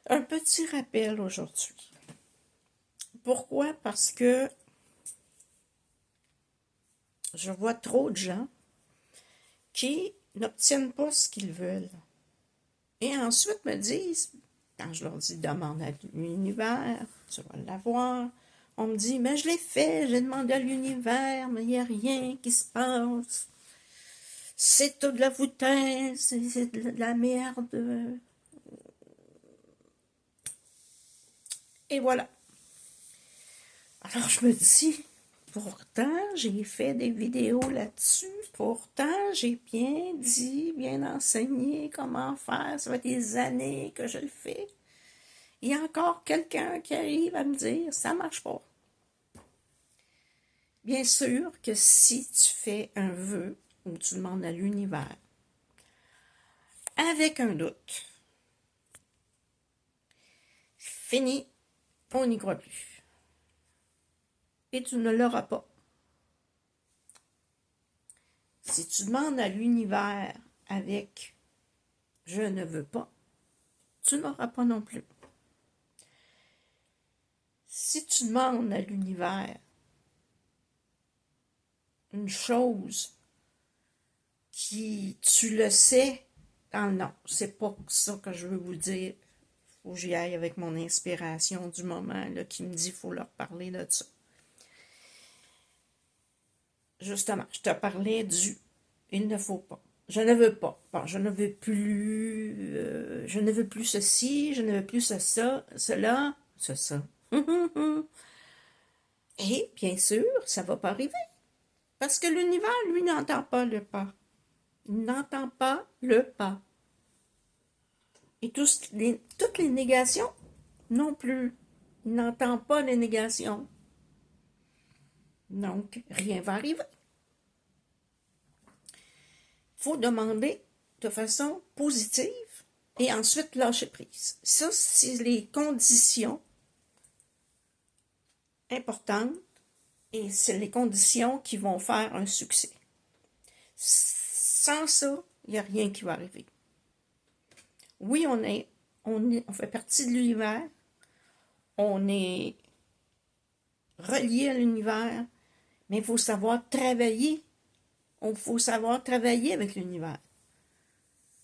Un petit rappel aujourd'hui. Pourquoi? Parce que je vois trop de gens qui n'obtiennent pas ce qu'ils veulent. Et ensuite me disent, quand je leur dis demande à l'univers, tu vas l'avoir, on me dit, mais je l'ai fait, j'ai demandé à l'univers, mais il n'y a rien qui se passe. C'est tout de la foutaise, c'est de la merde. Et voilà. Alors je me dis, pourtant j'ai fait des vidéos là-dessus, pourtant j'ai bien dit, bien enseigné comment faire, ça fait des années que je le fais. Il y a encore quelqu'un qui arrive à me dire, ça marche pas. Bien sûr que si tu fais un vœu ou tu demandes à l'univers avec un doute, fini, on n'y croit plus. Et tu ne l'auras pas. Si tu demandes à l'univers avec je ne veux pas, tu n'auras pas non plus. Si tu demandes à l'univers une chose qui, tu le sais, non, c'est pas ça que je veux vous dire. Faut que j'y aille avec mon inspiration du moment là, qui me dit qu'il faut leur parler de ça. Justement, je te parlais du il ne faut pas. Je ne veux pas. Bon, je ne veux plus ceci, je ne veux plus cela. Et bien sûr, ça va pas arriver. Parce que l'univers, lui, n'entend pas le pas. Il n'entend pas le pas. Et toutes les négations non plus. Il n'entend pas les négations. Donc, rien va arriver. Il faut demander de façon positive et ensuite lâcher prise. Ça, c'est les conditions importantes et c'est les conditions qui vont faire un succès. Sans ça, il n'y a rien qui va arriver. Oui, on fait partie de l'univers, on est relié à l'univers, mais il faut savoir travailler. Il faut savoir travailler avec l'univers.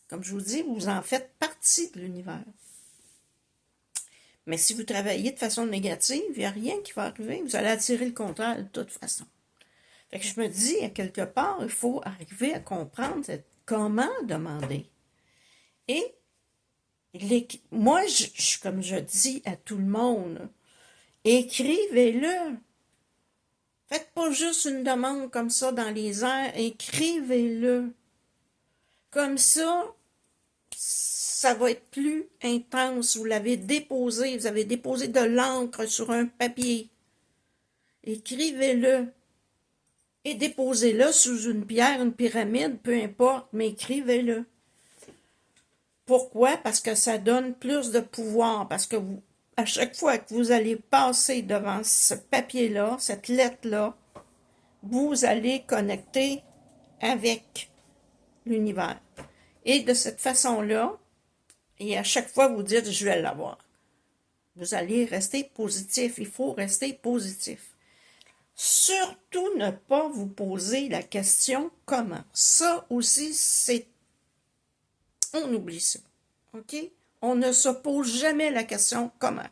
Comme je vous dis, vous en faites partie de l'univers. Mais si vous travaillez de façon négative, il n'y a rien qui va arriver. Vous allez attirer le contraire de toute façon. Fait que je me dis, à quelque part, il faut arriver à comprendre comment demander. Et moi, comme je dis à tout le monde, écrivez-le. Faites pas juste une demande comme ça dans les airs, écrivez-le. Comme ça va être plus intense. Vous avez déposé de l'encre sur un papier. Écrivez-le. Et déposez-le sous une pierre, une pyramide, peu importe, mais écrivez-le. Pourquoi? Parce que ça donne plus de pouvoir. Parce que à chaque fois que vous allez passer devant ce papier-là, cette lettre-là, vous allez connecter avec l'univers. Et de cette façon-là, et à chaque fois, vous dites, je vais l'avoir. Vous allez rester positif. Il faut rester positif. Surtout ne pas vous poser la question comment. Ça aussi, on oublie ça. OK? On ne se pose jamais la question comment.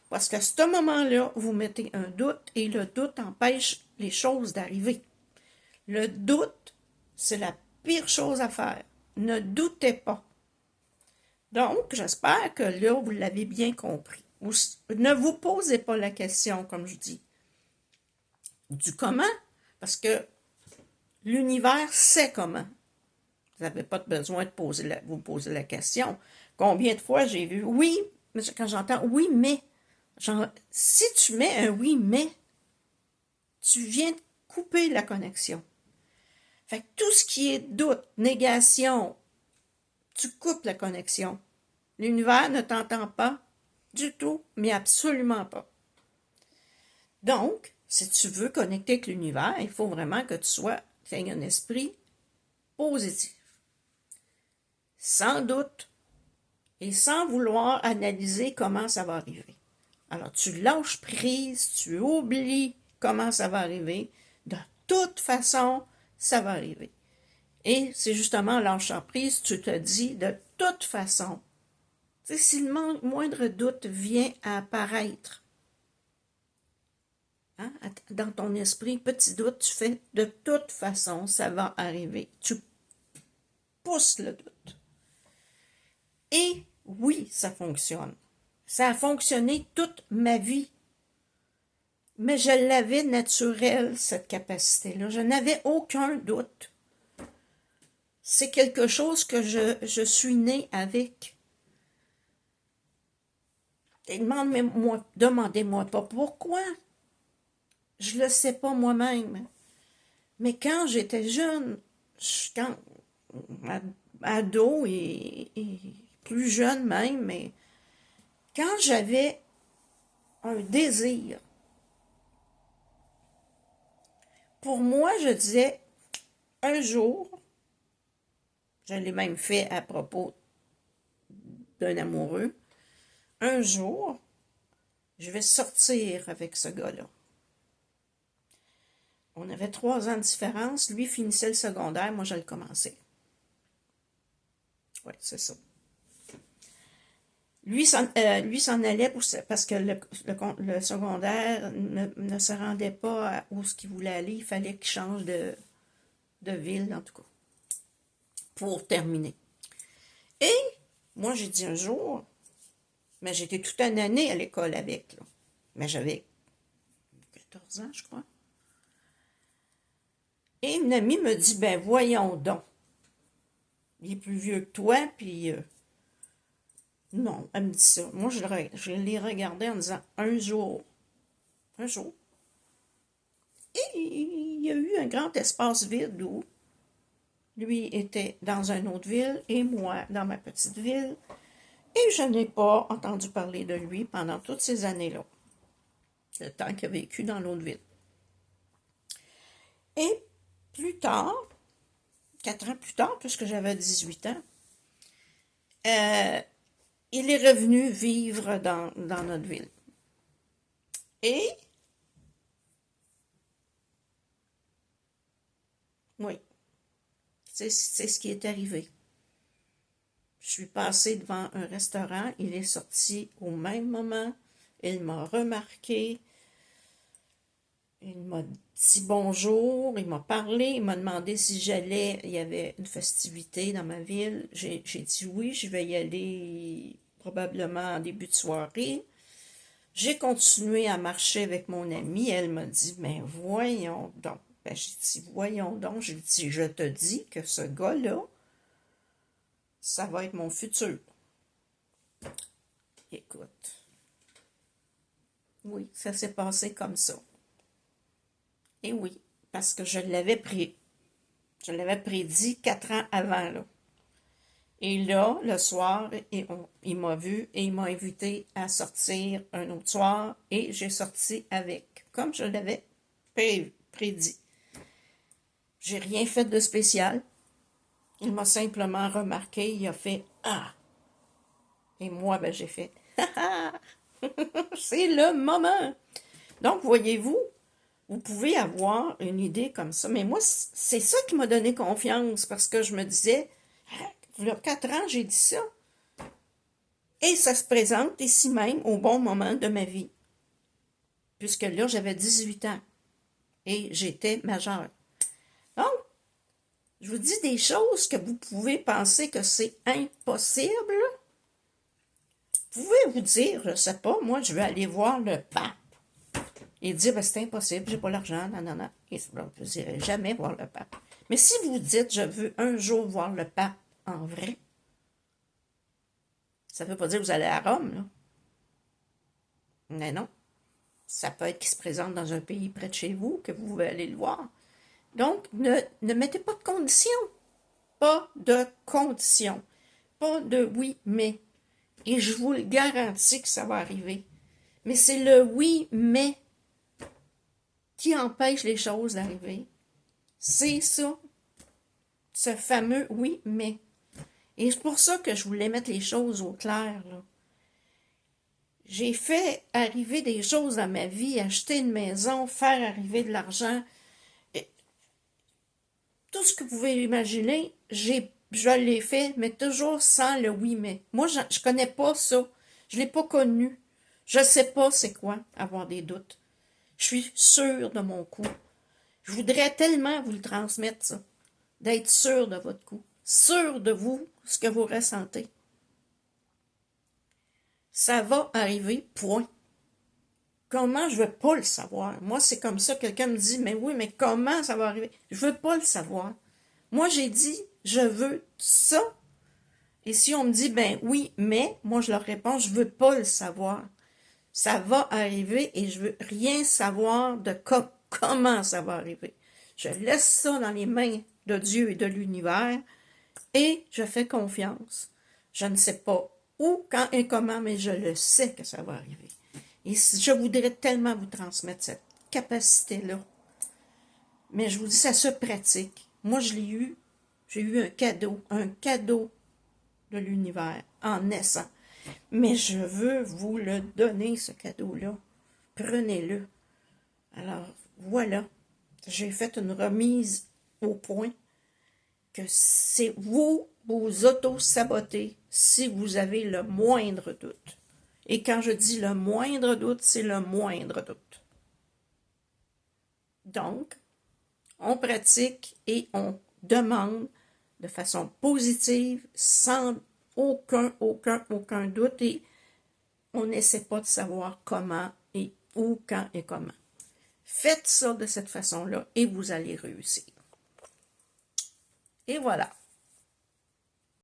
Parce qu'à ce moment-là, vous mettez un doute et le doute empêche les choses d'arriver. Le doute, c'est la pire chose à faire. Ne doutez pas. Donc, j'espère que là, vous l'avez bien compris. Ne vous posez pas la question, comme je dis, du comment, parce que l'univers sait comment. Vous n'avez pas besoin de vous poser la question. Combien de fois j'ai vu, oui, quand j'entends oui, mais, si tu mets un oui, mais, tu viens de couper la connexion. Fait que tout ce qui est doute, négation, tu coupes la connexion. L'univers ne t'entend pas du tout, mais absolument pas. Donc, si tu veux connecter avec l'univers, il faut vraiment que tu aies un esprit positif. Sans doute, et sans vouloir analyser comment ça va arriver. Alors, tu lâches prise, tu oublies comment ça va arriver. De toute façon, ça va arriver. Et c'est justement en lâchant prise, tu te dis, de toute façon, si le moindre doute vient à apparaître, hein, dans ton esprit, petit doute, tu fais, de toute façon, ça va arriver. Tu pousses le doute. Et oui, ça fonctionne. Ça a fonctionné toute ma vie. Mais je l'avais naturelle, cette capacité-là. Je n'avais aucun doute. C'est quelque chose que je suis née avec. Et demandez-moi pas pourquoi. Je le sais pas moi-même. Mais quand j'étais jeune, quand ado et plus jeune même, mais quand j'avais un désir, pour moi, je disais, un jour, je l'ai même fait à propos d'un amoureux, un jour, je vais sortir avec ce gars-là. On avait 3 ans de différence. Lui finissait le secondaire, moi je le commençais. Oui, c'est ça. Lui s'en allait parce que le secondaire ne se rendait pas où ce qu'il voulait aller. Il fallait qu'il change de ville, en tout cas, pour terminer. Et moi, j'ai dit un jour, mais j'étais toute une année à l'école avec, là. Mais j'avais 14 ans, je crois. Et une amie me dit, ben voyons donc. Il est plus vieux que toi, puis... non, elle me dit ça. Moi, je l'ai regardé en disant, un jour. Un jour. Et il y a eu un grand espace vide où lui était dans une autre ville et moi dans ma petite ville. Et je n'ai pas entendu parler de lui pendant toutes ces années-là. Le temps qu'il a vécu dans l'autre ville. Et plus tard, 4 ans plus tard, puisque j'avais 18 ans, il est revenu vivre dans notre ville. Et, oui, c'est ce qui est arrivé. Je suis passée devant un restaurant, il est sorti au même moment, il m'a remarqué, il m'a dit bonjour, il m'a parlé, il m'a demandé si j'allais, il y avait une festivité dans ma ville. J'ai dit oui, je vais y aller probablement en début de soirée. J'ai continué à marcher avec mon amie, elle m'a dit, mais voyons donc. Ben, j'ai dit, voyons donc, j'ai dit, je te dis que ce gars-là, ça va être mon futur. Écoute, oui, ça s'est passé comme ça. Et oui, parce que je l'avais prédit 4 ans avant, là. Et là, le soir, il m'a vu et il m'a invité à sortir un autre soir et j'ai sorti avec, comme je l'avais prédit. J'ai rien fait de spécial. Il m'a simplement remarqué, il a fait « Ah! » Et moi, ben j'ai fait « Ah! C'est le moment! » Donc, voyez-vous, vous pouvez avoir une idée comme ça. Mais moi, c'est ça qui m'a donné confiance parce que je me disais, il y a 4 ans, j'ai dit ça. Et ça se présente ici même au bon moment de ma vie. Puisque là, j'avais 18 ans et j'étais majeure. Donc, je vous dis des choses que vous pouvez penser que c'est impossible. Vous pouvez vous dire, je ne sais pas, moi, je vais aller voir le pape. Et dire, ben, c'est impossible, j'ai pas l'argent, non. Et je n'irai jamais voir le pape. Mais si vous dites, je veux un jour voir le pape en vrai, ça ne veut pas dire que vous allez à Rome, là. Mais non. Ça peut être qu'il se présente dans un pays près de chez vous, que vous pouvez aller le voir. Donc, ne mettez pas de conditions. Pas de conditions. Pas de oui, mais. Et je vous le garantis que ça va arriver. Mais c'est le oui, mais qui empêche les choses d'arriver. C'est ça. Ce fameux oui, mais. Et c'est pour ça que je voulais mettre les choses au clair, là. J'ai fait arriver des choses dans ma vie, acheter une maison, faire arriver de l'argent. Tout ce que vous pouvez imaginer, je l'ai fait, mais toujours sans le oui mais. Moi, je connais pas ça. Je l'ai pas connu. Je sais pas c'est quoi avoir des doutes. Je suis sûre de mon coup. Je voudrais tellement vous le transmettre, ça. D'être sûr de votre coup. Sûr de vous, ce que vous ressentez. Ça va arriver, point. Comment je veux pas le savoir? Moi, c'est comme ça, quelqu'un me dit, mais oui, mais comment ça va arriver? Je veux pas le savoir. Moi, j'ai dit, je veux ça. Et si on me dit, ben oui, mais, moi, je leur réponds, je veux pas le savoir. Ça va arriver et je veux rien savoir de comment ça va arriver. Je laisse ça dans les mains de Dieu et de l'univers et je fais confiance. Je ne sais pas où, quand et comment, mais je le sais que ça va arriver. Et je voudrais tellement vous transmettre cette capacité-là. Mais je vous dis, ça se pratique. Moi, je l'ai eu. J'ai eu un cadeau de l'univers en naissant. Mais je veux vous le donner, ce cadeau-là. Prenez-le. Alors, voilà. J'ai fait une remise au point que c'est vous auto-sabotez si vous avez le moindre doute. Et quand je dis le moindre doute, c'est le moindre doute. Donc, on pratique et on demande de façon positive, sans aucun doute, et on n'essaie pas de savoir comment et où, quand et comment. Faites ça de cette façon-là et vous allez réussir. Et voilà.